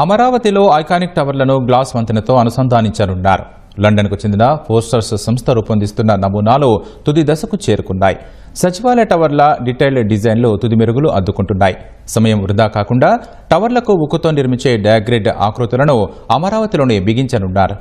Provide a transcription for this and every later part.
అమరావతిలో iconic టవర్లను glass వంతెనతో అనుసంధానించనున్నారు. లండన్కు చెందిన posters సంస్థ రూపొందిస్తున్న నమూనాలు తుది దశకు చేరుకున్నాయి. సచివాలయ టవర్ల డీటెయిల్డ్ డిజైన్లు తుది మెరుగులు అద్దుకుంటున్నాయి. సమయం వృధా కాకుండా టవర్లకు ఉక్కుతో నిర్మించే డయాగ్రిడ్ ఆకృతులను అమరావతిలోనే బిగించనున్నారు.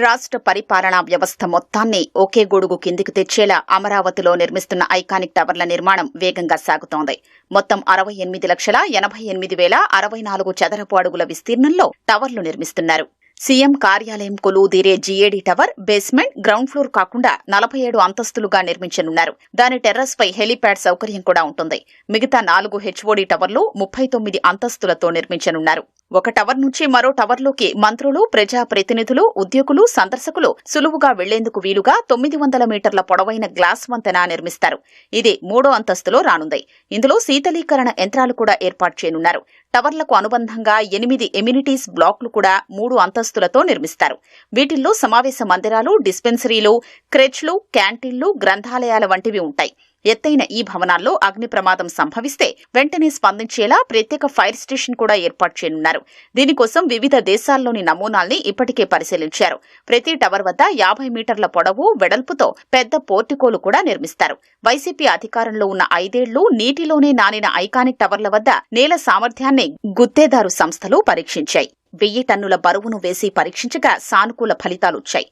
రాష్ట్ర పరిపాలనా వ్యవస్థ మొత్తాన్ని ఒకే గొడుగు కిందికి తెచ్చేలా అమరావతిలో నిర్మిస్తున్న ఐకానిక్ టవర్ల నిర్మాణం వేగంగా సాగుతోంది. మొత్తం 68,88,064 చదరపు అడుగుల విస్తీర్ణంలో టవర్లు నిర్మిస్తున్నారు. సీఎం కార్యాలయం కొలువుదీరే GAD tower basement, ground floor కాకుండా 47 అంతస్తులుగా నిర్మించనున్నారు. దాని టెర్రస్ పై హెలీప్యాడ్ సౌకర్యం కూడా ఉంటుంది. మిగతా 4 హెచ్ఓడీ టవర్లు 39 అంతస్తులతో నిర్మించనున్నారు. ఒక టవర్ నుంచి మరో టవర్లోకి మంత్రులు, ప్రజా ప్రతినిధులు, ఉద్యోగులు, సందర్శకులు సులువుగా వెళ్లేందుకు వీలుగా 900 మీటర్ల పొడవైన గ్లాస్ వంతెన నిర్మిస్తారు. ఇది 3వ అంతస్తులో రానుంది. ఇందులో శీతలీకరణ యంత్రాలు కూడా ఏర్పాటు చేయనున్నారు. టవర్లకు అనుబంధంగా 8 ఎమ్యూనిటీస్ బ్లాక్లు కూడా 3 అంతస్తులతో నిర్మిస్తారు. వీటిల్లో సమావేశ మందిరాలు, డిస్పెన్సరీలు, క్రెచ్లు, క్యాంటీన్లు, గ్రంథాలయాల వంటివి ఉంటాయి. ఎత్తైన ఈ భవనాల్లో అగ్ని ప్రమాదం సంభవిస్తే వెంటనే స్పందించేలా ప్రత్యేక ఫైర్ స్టేషన్ కూడా ఏర్పాటు చేయనున్నారు. దీనికోసం వివిధ దేశాల్లోని నమూనాల్ని ఇప్పటికే పరిశీలించారు. ప్రతి టవర్ వద్ద 50 మీటర్ల పొడవు, వెడల్పుతో పెద్ద పోర్టికోలు కూడా నిర్మిస్తారు. వైసీపీ అధికారంలో ఉన్న 5 ఏళ్లు నీటిలోనే నానిన ఐకానిక్ టవర్ల వద్ద నేల సామర్థ్యాన్ని గుత్తేదారు సంస్థలు పరీక్షించాయి. 1000 టన్నుల బరువును వేసి పరీక్షించగా సానుకూల ఫలితాలొచ్చాయి.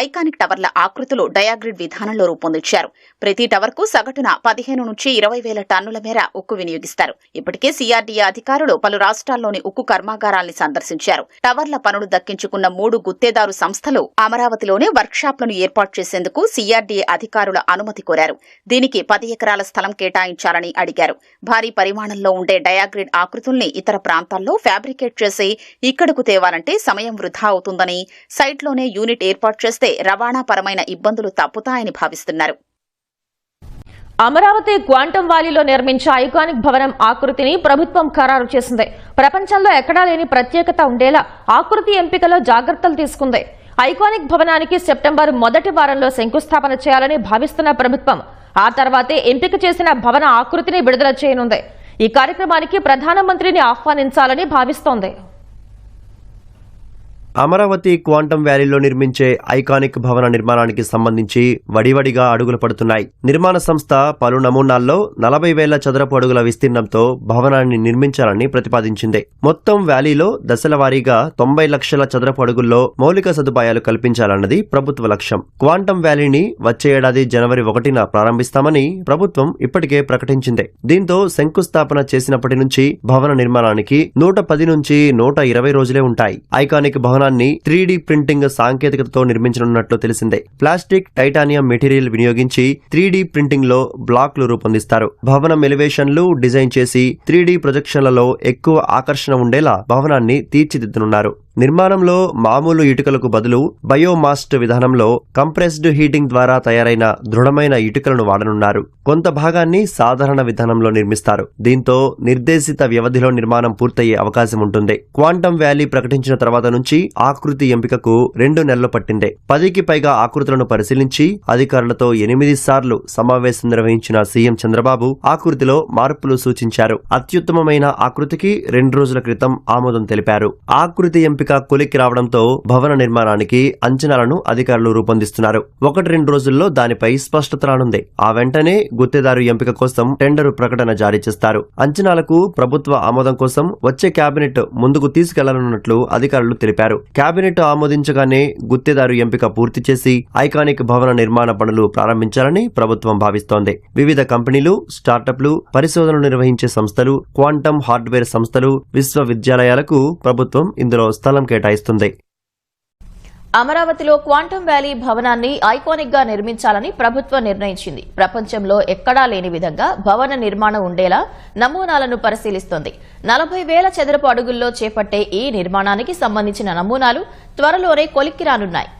ఐకానిక్ టవర్ల ఆకృతులు డయాగ్రిడ్ విధానంలో రూపొందించారు. ప్రతి టవర్కు సగటున 15 నుంచి 20,000 టన్నుల మేర ఉక్కు వినియోగిస్తారు. ఇప్పటికే సీఆర్డీఏ అధికారులు పలు రాష్ట్రాల్లోని ఉక్కు కర్మాగారాల్ని సందర్శించారు. టవర్ల పనులు దక్కించుకున్న 3 గుత్తేదారు సంస్థలు అమరావతిలోనే వర్క్షాప్లను ఏర్పాటు చేసేందుకు సీఆర్డీఏ అధికారుల అనుమతి కోరారు. దీనికి 10 ఎకరాల స్థలం కేటాయించాలని అడిగారు. భారీ పరిమాణంలో ఉండే డయాగ్రిడ్ ఆకృతుల్ని ఇతర ప్రాంతాల్లో ఫ్యాబ్రికేట్ చేసి ఇక్కడకు తేవాలంటే సమయం వృధా అవుతుందని, సైట్లోనే యూనిట్ ఏర్పాటు చేస్తే రవాణాపరమైన ఇబ్బందులు తప్పుతాయని భావిస్తున్నారు. అమరావతి క్వాంటమ్ వ్యాలీలో నిర్మించే ఐకానిక్ భవనం ఆకృతిని ప్రభుత్వం ఖరారు చేసింది. ప్రపంచంలో ఎక్కడా లేని ప్రత్యేకత ఉండేలా ఆకృతి ఎంపికలో జాగ్రత్తలు తీసుకుంది. ఐకానిక్ భవనానికి సెప్టెంబర్ మొదటి వారంలో శంకుస్థాపన చేయాలని భావిస్తున్న ప్రభుత్వం ఆ తర్వాతే ఎంపిక చేసిన భవన ఆకృతిని విడుదల చేయనుంది. ఈ కార్యక్రమానికి ప్రధానమంత్రిని ఆహ్వానించాలని భావిస్తోంది. అమరావతి క్వాంటమ్ వ్యాలీలో నిర్మించే ఐకానిక్ భవన నిర్మాణానికి సంబంధించి వడివడిగా అడుగులు పడుతున్నాయి. నిర్మాణ సంస్థ పలు నమూనాల్లో 40,000 చదరపు అడుగుల విస్తీర్ణంతో భవనాన్ని నిర్మించాలని ప్రతిపాదించింది. మొత్తం వ్యాలీలో దశల వారీగా 90 లక్షల చదరపు అడుగుల్లో మౌలిక సదుపాయాలు కల్పించాలన్నది ప్రభుత్వ లక్ష్యం. క్వాంటమ్ వ్యాలీని వచ్చే ఏడాది జనవరి 1న ప్రారంభిస్తామని ప్రభుత్వం ఇప్పటికే ప్రకటించింది. దీంతో శంకుస్థాపన చేసినప్పటి నుంచి భవన నిర్మాణానికి 110 నుంచి 120 రోజులే ఉంటాయి. ఐకానిక్ భవనాన్ని 3D ప్రింటింగ్ సాంకేతికతతో నిర్మించనున్నట్లు తెలిసిందే. ప్లాస్టిక్, టైటానియం మెటీరియల్ వినియోగించి 3D ప్రింటింగ్ లో బ్లాక్లు రూపొందిస్తారు. భవనం ఎలివేషన్లు డిజైన్ చేసి 3D ప్రొజెక్షన్లలో ఎక్కువ ఆకర్షణ ఉండేలా భవనాన్ని తీర్చిదిద్దనున్నారు. నిర్మాణంలో మామూలు ఇటుకలకు బదులు బయోమాస్ట్ విధానంలో కంప్రెస్డ్ హీటింగ్ ద్వారా తయారైన దృఢమైన ఇటుకలను వాడనున్నారు. కొంత భాగాన్ని సాధారణ విధానంలో నిర్మిస్తారు. దీంతో నిర్దేశిత వ్యవధిలో నిర్మాణం పూర్తయ్యే అవకాశం ఉంటుంది. క్వాంటమ్ వ్యాలీ ప్రకటించిన తర్వాత నుంచి ఆకృతి ఎంపికకు 2 నెలలు పట్టింది. 10కి పైగా ఆకృతులను పరిశీలించి అధికారులతో 8 సార్లు సమావేశం నిర్వహించిన సీఎం చంద్రబాబు ఆకృతిలో మార్పులు సూచించారు. అత్యుత్తమమైన ఆకృతికి 2 రోజుల క్రితం ఆమోదం తెలిపారు. ఆకృతి ఎంపిక కొలిక్కి రావడంతో భవన నిర్మాణానికి అంచనాలను అధికారులు రూపొందిస్తున్నారు. 1-2 రోజుల్లో దానిపై స్పష్టత రానుంది. ఆ వెంటనే గుత్తేదారు ఎంపిక కోసం టెండరు ప్రకటన జారీ చేస్తారు. అంచనాలకు ప్రభుత్వ ఆమోదం కోసం వచ్చే కేబినెట్ ముందుకు తీసుకెళ్లనున్నట్లు అధికారులు తెలిపారు. కేబినెట్ ఆమోదించగానే గుత్తేదారు ఎంపిక పూర్తి చేసి ఐకానిక్ భవన నిర్మాణ పనులు ప్రారంభించాలని ప్రభుత్వం భావిస్తోంది. వివిధ కంపెనీలు, స్టార్టప్లు, పరిశోధనలు నిర్వహించే సంస్థలు, క్వాంటమ్ హార్డ్వేర్ సంస్థలు, విశ్వవిద్యాలయాలకు ప్రభుత్వం ఇందులో స్థలం కేటాయిస్తుంది. అమరావతిలో క్వాంటమ్ వ్యాలీ భవనాన్ని ఐకానిక్ గా నిర్మించాలని ప్రభుత్వం నిర్ణయించింది. ప్రపంచంలో ఎక్కడా లేని విధంగా భవన నిర్మాణం ఉండేలా నమూనాలను పరిశీలిస్తోంది. 40,000 చదరపు అడుగుల్లో చేపట్టే ఈ నిర్మాణానికి సంబంధించిన నమూనాలు త్వరలోనే కొలిక్కి రానున్నాయి.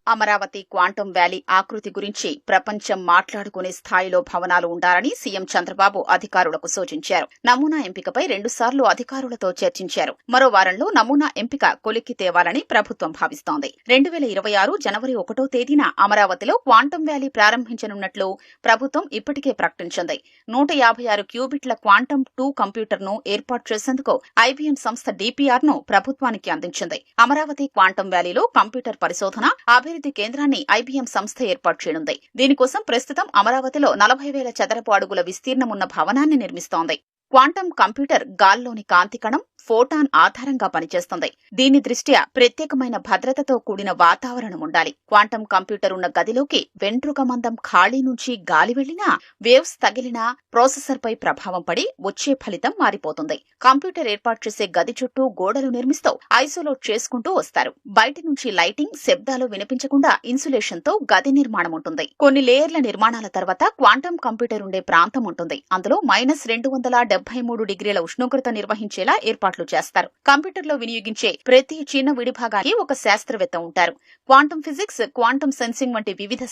అమరావతి క్వాంటం వ్యాలీ ఆకృతి గురించి ప్రపంచం మాట్లాడుకునే స్థాయిలో భవనాలు ఉండాలని సీఎం చంద్రబాబు అధికారులకు సూచించారు. నమూనా ఎంపికపై 2 సార్లు అధికారులతో చర్చించారు. మరో వారంలో నమూనా ఎంపిక కొలిక్కి తేవాలని ప్రభుత్వం భావిస్తోంది. 2026 జనవరి 1వ తేదీన అమరావతిలో క్వాంటం వ్యాలీ ప్రారంభించనున్నట్లు ప్రభుత్వం ఇప్పటికే ప్రకటించింది. 156 క్యూబిట్ల క్వాంటం 2 కంప్యూటర్ను ఏర్పాటు చేసేందుకు ఐబీఎం సంస్థ డీపీఆర్ ను ప్రభుత్వానికి అందించింది. అమరావతి క్వాంటం వ్యాలీలో కంప్యూటర్ పరిశోధన అభివృద్ధి కేంద్రాన్ని ఐబీఎం సంస్థ ఏర్పాటు చేయనుంది. దీనికోసం ప్రస్తుతం అమరావతిలో 40,000 చదరపు అడుగుల విస్తీర్ణమున్న భవనాన్ని నిర్మిస్తోంది. క్వాంటం కంప్యూటర్ గాల్లోని కాంతి కణం ఫోటాన్ ఆధారంగా పనిచేస్తుంది. దీని దృష్ట్యా ప్రత్యేకమైన భద్రతతో కూడిన వాతావరణం ఉండాలి. క్వాంటం కంప్యూటర్ ఉన్న గదిలోకి వెంట్రుక మందం ఖాళీ నుంచి గాలి వెళ్లినా, వేవ్స్ తగిలినా ప్రాసెసర్పై ప్రభావం పడి వచ్చే ఫలితం మారిపోతుంది. కంప్యూటర్ ఏర్పాటు చేసే గది చుట్టూ గోడలు నిర్మిస్తూ ఐసోలేట్ చేసుకుంటూ వస్తారు. బయటి నుంచి లైటింగ్, శబ్దాలు వినిపించకుండా ఇన్సులేషన్తో గది నిర్మాణం ఉంటుంది. కొన్ని లేయర్ల నిర్మాణాల తర్వాత క్వాంటం కంప్యూటర్ ఉండే ప్రాంతం ఉంటుంది. అందులో -273 డిగ్రీల ఉష్ణోగ్రత నిర్వహించేలా ఏర్పాట్లు చేస్తారు. కంప్యూటర్లో వినియోగించే ప్రతి చిన్న విడిభాగానికి ఒక శాస్త్రవేత్త ఉంటారు. క్వాంటం ఫిజిక్స్, క్వాంటం సెన్సింగ్ వంటి వివిధ